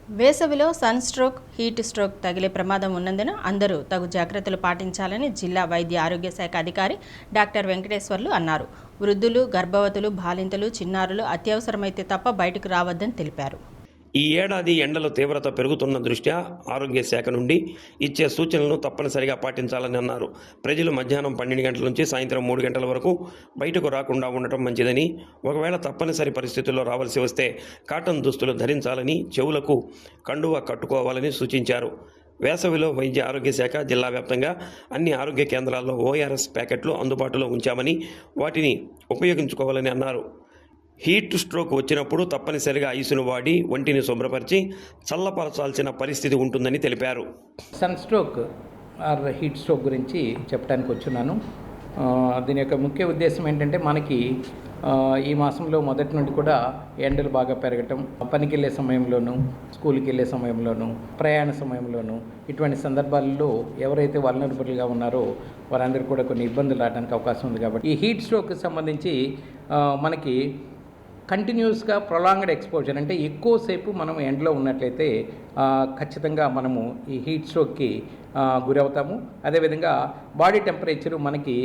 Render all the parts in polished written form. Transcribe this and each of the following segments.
వేసవిలో sun stroke, heat stroke తగిలే ప్రమాదం ఉన్నందున అందరూ తగు జాగ్రత్తలు పాటించాలని జిల్లా వైద్య ఆరోగ్య శాఖ అధికారి డాక్టర్ వెంకటేశ్వర్లు అన్నారు. వృద్ధులు, గర్భవతులు, బాలింతలు, చిన్నారులు అత్యవసరమైతే తప్ప బయటకు రావద్దని తెలిపారు. ఈ ఏడాది ఎండల తీవ్రత పెరుగుతున్న దృష్ట్యా ఆరోగ్య శాఖ నుండి ఇచ్చే సూచనలను తప్పనిసరిగా పాటించాలని అన్నారు. ప్రజలు మధ్యాహ్నం 12 గంటల నుంచి సాయంత్రం 3 గంటల వరకు బయటకు రాకుండా ఉండటం మంచిదని, ఒకవేళ తప్పనిసరి పరిస్థితుల్లో రావాల్సి వస్తే కాటన్ దుస్తులు ధరించాలని, చెవులకు కండువా కట్టుకోవాలని సూచించారు. వేసవిలో వైద్య ఆరోగ్య శాఖ జిల్లా వ్యాప్తంగా అన్ని ఆరోగ్య కేంద్రాల్లో ORS ప్యాకెట్లు అందుబాటులో ఉంచామని, వాటిని ఉపయోగించుకోవాలని అన్నారు. హీట్ స్ట్రోక్ వచ్చినప్పుడు తప్పనిసరిగా ఐసును వాడి ఒంటిని శుభ్రపరిచి చల్లపరచాల్సిన పరిస్థితి ఉంటుందని తెలిపారు. Sun stroke or heat stroke గురించి చెప్పడానికి వచ్చున్నాను. దీని యొక్క ముఖ్య ఉద్దేశం ఏంటంటే, మనకి ఈ మాసంలో మొదటి నుండి కూడా ఎండలు బాగా పెరగటం, పనికి వెళ్ళే సమయంలోనూ, స్కూల్కి వెళ్ళే సమయంలోనూ, ప్రయాణ సమయంలోనూ, ఇటువంటి సందర్భాల్లో ఎవరైతే వల్నరబుల్గా ఉన్నారో వారందరూ కూడా కొన్ని ఇబ్బందులు రావడానికి అవకాశం ఉంది. కాబట్టి ఈ హీట్ స్ట్రోక్కి సంబంధించి మనకి కంటిన్యూస్గా ప్రొలాంగ్డ్ ఎక్స్పోజర్ అంటే ఎక్కువసేపు మనం ఎండలో ఉన్నట్లయితే ఖచ్చితంగా మనము ఈ హీట్ స్ట్రోక్కి గురవుతాము. అదేవిధంగా బాడీ టెంపరేచరు మనకి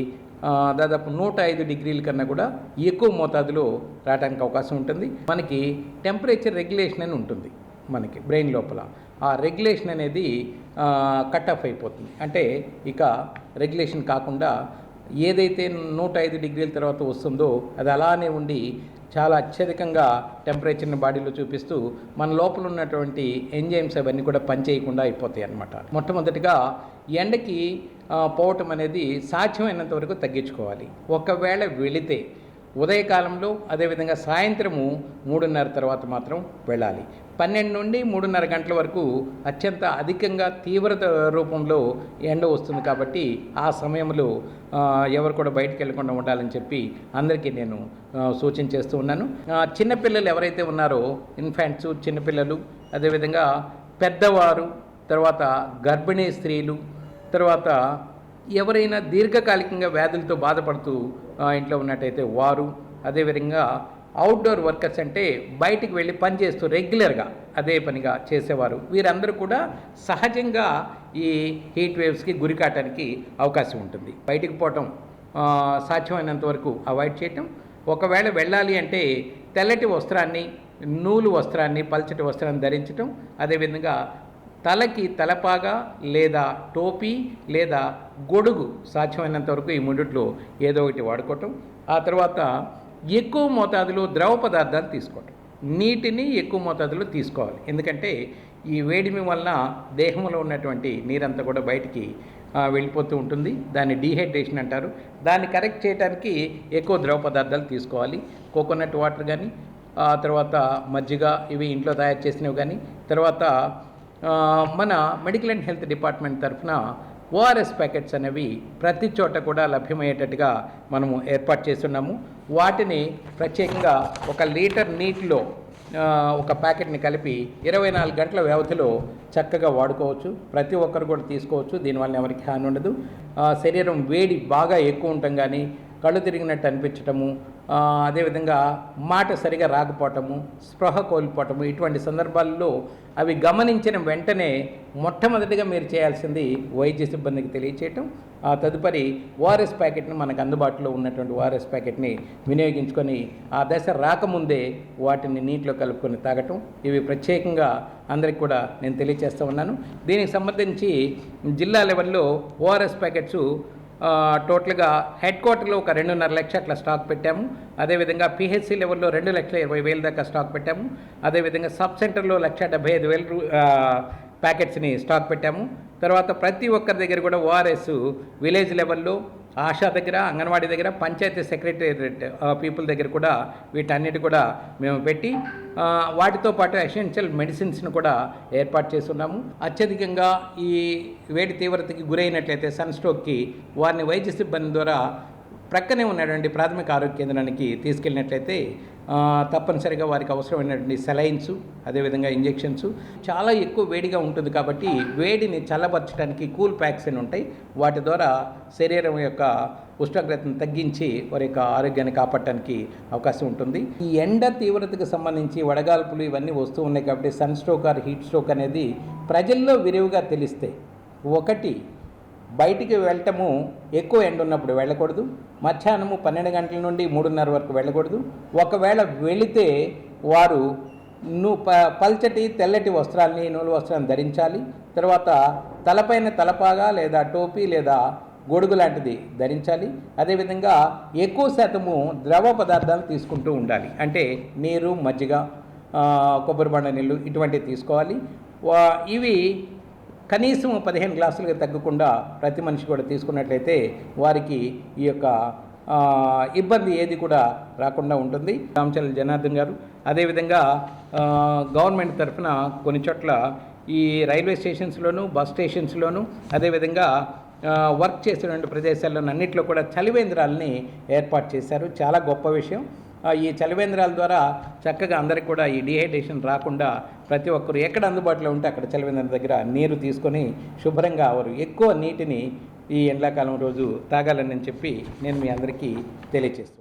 దాదాపు 105 డిగ్రీల కన్నా కూడా ఎక్కువ మోతాదులో రావడానికి అవకాశం ఉంటుంది. మనకి టెంపరేచర్ రెగ్యులేషన్ అని ఉంటుంది మనకి బ్రెయిన్ లోపల. ఆ రెగ్యులేషన్ అనేది కట్ ఆఫ్ అయిపోతుంది. అంటే ఇక రెగ్యులేషన్ కాకుండా ఏదైతే 105 డిగ్రీల తర్వాత వస్తుందో అది అలానే ఉండి చాలా అత్యధికంగా టెంపరేచర్ని బాడీలో చూపిస్తూ మన లోపల ఉన్నటువంటి ఎంజైమ్స్ అవన్నీ కూడా పనిచేయకుండా అయిపోతాయి అన్నమాట. మొట్టమొదటిగా ఎండకి పోవటం అనేది సాధ్యమైనంత వరకు తగ్గించుకోవాలి. ఒకవేళ వెళితే ఉదయకాలంలో, అదేవిధంగా సాయంత్రము 3:30 తర్వాత మాత్రం వెళ్ళాలి. 12 నుండి 3:30 గంటల వరకు అత్యంత అధికంగా తీవ్రత రూపంలో ఎండ వస్తుంది. కాబట్టి ఆ సమయంలో ఎవరు కూడా బయటికి వెళ్ళకుండా ఉండాలని చెప్పి అందరికీ నేను సూచన చేస్తూ ఉన్నాను. చిన్నపిల్లలు ఎవరైతే ఉన్నారో, ఇన్ఫాంట్స్, చిన్నపిల్లలు, అదేవిధంగా పెద్దవారు, తర్వాత గర్భిణీ స్త్రీలు, తర్వాత ఎవరైనా దీర్ఘకాలికంగా వ్యాధులతో బాధపడుతూ ఇంట్లో ఉన్నట్టయితే వారు, అదేవిధంగా అవుట్డోర్ వర్కర్స్ అంటే బయటికి వెళ్ళి పనిచేస్తూ రెగ్యులర్గా అదే పనిగా చేసేవారు, వీరందరూ కూడా సహజంగా ఈ హీట్ వేవ్స్కి గురి కావడానికి అవకాశం ఉంటుంది. బయటికి పోవటం సాధ్యమైనంత వరకు అవాయిడ్ చేయటం. ఒకవేళ వెళ్ళాలి అంటే తెల్లటి వస్త్రాన్ని, నూలు వస్త్రాన్ని, పల్చటి వస్త్రాన్ని ధరించటం. అదేవిధంగా తలకి తలపాగా లేదా టోపీ లేదా గొడుగు సాధ్యమైనంత వరకు ఈ మూడిట్లో ఏదో ఒకటి వాడుకోవటం. ఆ తర్వాత ఎక్కువ మోతాదులో ద్రవ పదార్థాలు తీసుకోవటం, నీటిని ఎక్కువ మోతాదులో తీసుకోవాలి. ఎందుకంటే ఈ వేడిమి వలన దేహంలో ఉన్నటువంటి నీరంతా కూడా బయటికి వెళ్ళిపోతూ ఉంటుంది. దాన్ని డీహైడ్రేషన్ అంటారు. దాన్ని కరెక్ట్ చేయడానికి ఎక్కువ ద్రవ పదార్థాలు తీసుకోవాలి. కోకోనట్ వాటర్ కానీ, తర్వాత మజ్జిగ, ఇవి ఇంట్లో తయారు చేసినవి కానీ, తర్వాత మన మెడికల్ అండ్ హెల్త్ డిపార్ట్మెంట్ తరఫున ORS ప్యాకెట్స్ అనేవి ప్రతి చోట కూడా లభ్యమయ్యేటట్టుగా మనము ఏర్పాటు చేస్తున్నాము. వాటిని ప్రత్యేకంగా 1 లీటర్ నీటిలో ఒక ప్యాకెట్ని కలిపి 24 గంటల వ్యవధిలో చక్కగా వాడుకోవచ్చు. ప్రతి ఒక్కరు కూడా తీసుకోవచ్చు. దీనివల్ల ఎవరికి హాని ఉండదు. శరీరం వేడి బాగా ఎక్కువ ఉండటం కానీ, కళ్ళు తిరిగినట్టు అనిపించటము, అదేవిధంగా మాట సరిగా రాకపోవటము, స్పృహ కోల్పోవటము, ఇటువంటి సందర్భాల్లో అవి గమనించిన వెంటనే మొట్టమొదటిగా మీరు చేయాల్సింది వైద్య సిబ్బందికి తెలియచేయటం. ఆ తదుపరి ORS ప్యాకెట్ని, మనకు అందుబాటులో ఉన్నటువంటి ORS ప్యాకెట్ని వినియోగించుకొని ఆ దశ రాకముందే వాటిని నీటిలో కలుపుకొని తాగటం. ఇవి ప్రత్యేకంగా అందరికి కూడా నేను తెలియజేస్తూ ఉన్నాను. దీనికి సంబంధించి జిల్లా లెవెల్లో ORS ప్యాకెట్స్ టోటల్గా హెడ్ క్వార్టర్లో ఒక 2.5 లక్షలు అట్లా స్టాక్ పెట్టాము. అదేవిధంగా PHC లెవెల్లో 2,20,000 దాకా స్టాక్ పెట్టాము. అదేవిధంగా సబ్ సెంటర్లో 1,75,000 ప్యాకెట్స్ని స్టాక్ పెట్టాము. తర్వాత ప్రతి ఒక్కరి దగ్గర కూడా ORS విలేజ్ లెవెల్లో, ఆశా దగ్గర, అంగన్వాడీ దగ్గర, పంచాయతీ సెక్రటేరియట్ పీపుల్ దగ్గర కూడా వీటన్నిటి కూడా మేము పెట్టి వాటితో పాటు ఎసెన్షియల్ మెడిసిన్స్ను కూడా ఏర్పాటు చేస్తున్నాము. అత్యధికంగా ఈ వేడి తీవ్రతకి గురైనట్లయితే సన్ స్ట్రోక్కి వారిని వైద్య సిబ్బంది ద్వారా ప్రక్కనే ఉన్నటువంటి ప్రాథమిక ఆరోగ్య కేంద్రానికి తీసుకెళ్ళినట్లయితే తప్పనిసరిగా వారికి అవసరమైనటువంటి సెలైన్స్, అదేవిధంగా ఇంజెక్షన్స్. చాలా ఎక్కువ వేడిగా ఉంటుంది కాబట్టి వేడిని చల్లబరచడానికి కూల్ ప్యాక్స్ అని ఉంటాయి. వాటి ద్వారా శరీరం యొక్క ఉష్ణోగ్రతను తగ్గించి వారి యొక్క ఆరోగ్యాన్ని కాపాడటానికి అవకాశం ఉంటుంది. ఈ ఎండ తీవ్రతకు సంబంధించి వడగాల్పులు ఇవన్నీ వస్తూ ఉన్నాయి కాబట్టి sun stroke or heat stroke అనేది ప్రజల్లో విరివిగా తెలిస్తే, ఒకటి బయటికి వెళ్ళటము ఎక్కువ ఎండ ఉన్నప్పుడు వెళ్ళకూడదు. మధ్యాహ్నము 12 గంటల నుండి 3:30 వరకు వెళ్ళకూడదు. ఒకవేళ వెళితే వారు పల్చటి తెల్లటి వస్త్రాలని, నూలు వస్త్రాన్ని ధరించాలి. తర్వాత తలపైన తలపాగా లేదా టోపీ లేదా గొడుగు లాంటిది ధరించాలి. అదేవిధంగా ఎక్కువ శాతము ద్రవ పదార్థాలు తీసుకుంటూ ఉండాలి. అంటే నీరు, మజ్జిగ, కొబ్బరి బండ నీళ్ళు ఇటువంటివి తీసుకోవాలి. ఇవి కనీసం 15 గ్లాసులుగా తగ్గకుండా ప్రతి మనిషి కూడా తీసుకున్నట్లయితే వారికి ఈ యొక్క ఇబ్బంది ఏది కూడా రాకుండా ఉంటుంది. రామచంద్ర జనార్దన్ గారు అదేవిధంగా గవర్నమెంట్ తరఫున కొన్ని చోట్ల ఈ రైల్వే స్టేషన్స్లోను, బస్ స్టేషన్స్లోను, అదేవిధంగా వర్క్ చేసినటువంటి ప్రదేశాల్లోనూ అన్నింటిలో కూడా చలివేంద్రాలని ఏర్పాటు చేశారు. చాలా గొప్ప విషయం. ఈ చలివేంద్రాల ద్వారా చక్కగా అందరికి కూడా ఈ డిహైడ్రేషన్ రాకుండా ప్రతి ఒక్కరు ఎక్కడ అందుబాటులో ఉంటే అక్కడ చలివేంద్రం దగ్గర నీరు తీసుకొని శుభ్రంగా వారు ఎక్కువ నీటిని ఈ ఎండాకాలం రోజు తాగాలని చెప్పి నేను మీ అందరికీ తెలియజేస్తున్నాను.